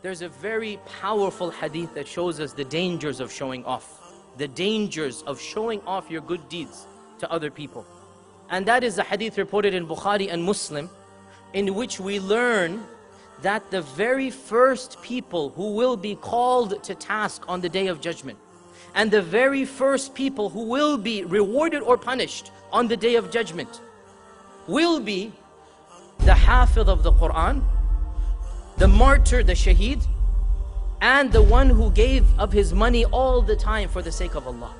There's a very powerful hadith that shows us the dangers of showing off. The dangers of showing off your good deeds to other people. And that is the hadith reported in Bukhari and Muslim, in which we learn that the very first people who will be called to task on the Day of Judgment, and the very first people who will be rewarded or punished on the Day of Judgment, will be the Hafidh of the Quran, the martyr, the shaheed, and the one who gave of his money all the time for the sake of Allah.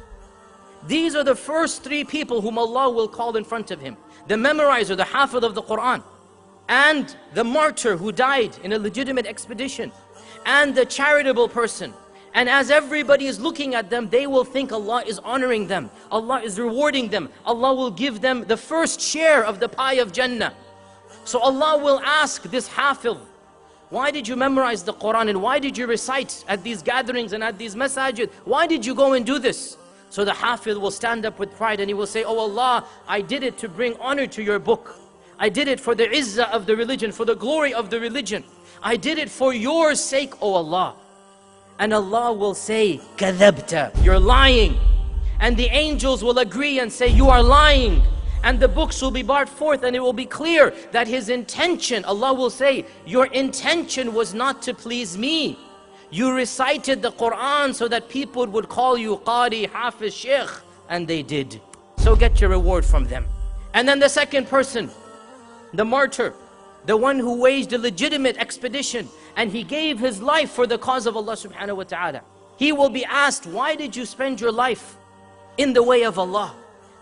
These are the first three people whom Allah will call in front of Him. The memorizer, the Hafidh of the Quran, and the martyr who died in a legitimate expedition, and the charitable person. And as everybody is looking at them, they will think Allah is honoring them, Allah is rewarding them, Allah will give them the first share of the pie of Jannah. So Allah will ask this Hafidh, why did you memorize the Quran, and why did you recite at these gatherings and at these masajid? Why did you go and do this? So the Hafidh will stand up with pride and he will say, oh Allah, I did it to bring honor to your book. I did it for the izzah of the religion, for the glory of the religion. I did it for your sake, O Allah. And Allah will say, kadhabta, you're lying. And the angels will agree and say, you are lying. And the books will be brought forth and it will be clear that his intention, Allah will say, your intention was not to please me. You recited the Quran so that people would call you Qari, Hafiz, Sheikh, and they did. So get your reward from them. And then the second person, the martyr, the one who waged a legitimate expedition and he gave his life for the cause of Allah subhanahu wa ta'ala. He will be asked, why did you spend your life in the way of Allah?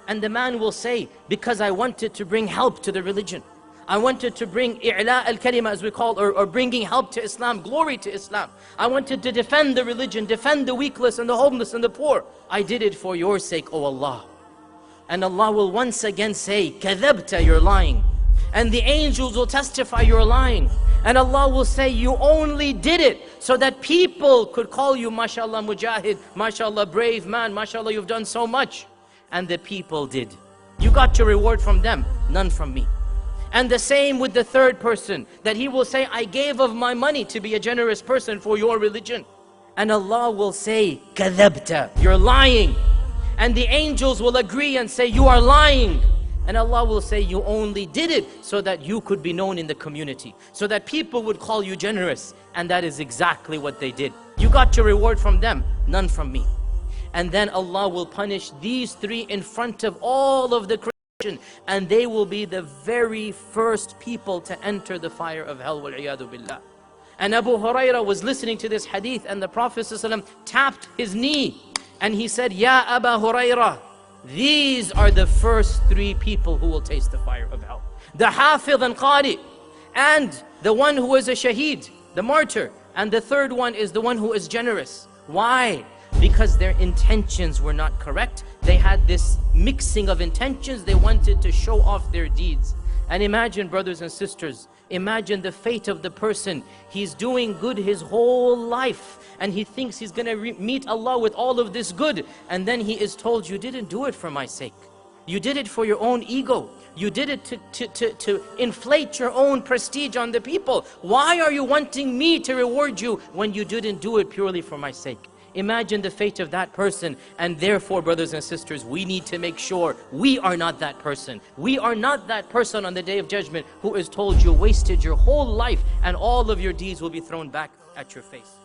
And the man will say, because I wanted to bring help to the religion. I wanted to bring i'la al-kalima, as we call, or bringing help to Islam, glory to Islam. I wanted to defend the religion, defend the weakless and the homeless and the poor. I did it for your sake, O Allah. And Allah will once again say, kadhabta, you're lying. And the angels will testify you're lying. And Allah will say, you only did it so that people could call you, mashallah, mujahid, mashallah, brave man, mashallah, you've done so much. And the people did. You got your reward from them, none from me. And the same with the third person, that he will say, I gave of my money to be a generous person for your religion. And Allah will say, kadhabta, you're lying. And the angels will agree and say, you are lying. And Allah will say, you only did it so that you could be known in the community, so that people would call you generous. And that is exactly what they did. You got your reward from them, none from me. And then Allah will punish these three in front of all of the creation, and they will be the very first people to enter the fire of hell, wal-iyadu billah. And Abu Hurairah was listening to this hadith, and the Prophet ﷺ tapped his knee and he said, Ya Abu Hurairah, these are the first three people who will taste the fire of hell. The Hafidh and Qari, and the one who is a shaheed, the martyr, and the third one is the one who is generous. Why? Because their intentions were not correct. They had this mixing of intentions. They wanted to show off their deeds. And imagine, brothers and sisters, imagine the fate of the person. He's doing good his whole life and he thinks he's going to meet Allah with all of this good, and then he is told, you didn't do it for my sake. You did it for your own ego. You did it to inflate your own prestige on the people. Why are you wanting me to reward you when you didn't do it purely for my sake? Imagine the fate of that person. And therefore, brothers and sisters, we need to make sure we are not that person. We are not that person on the Day of Judgment who is told you wasted your whole life and all of your deeds will be thrown back at your face.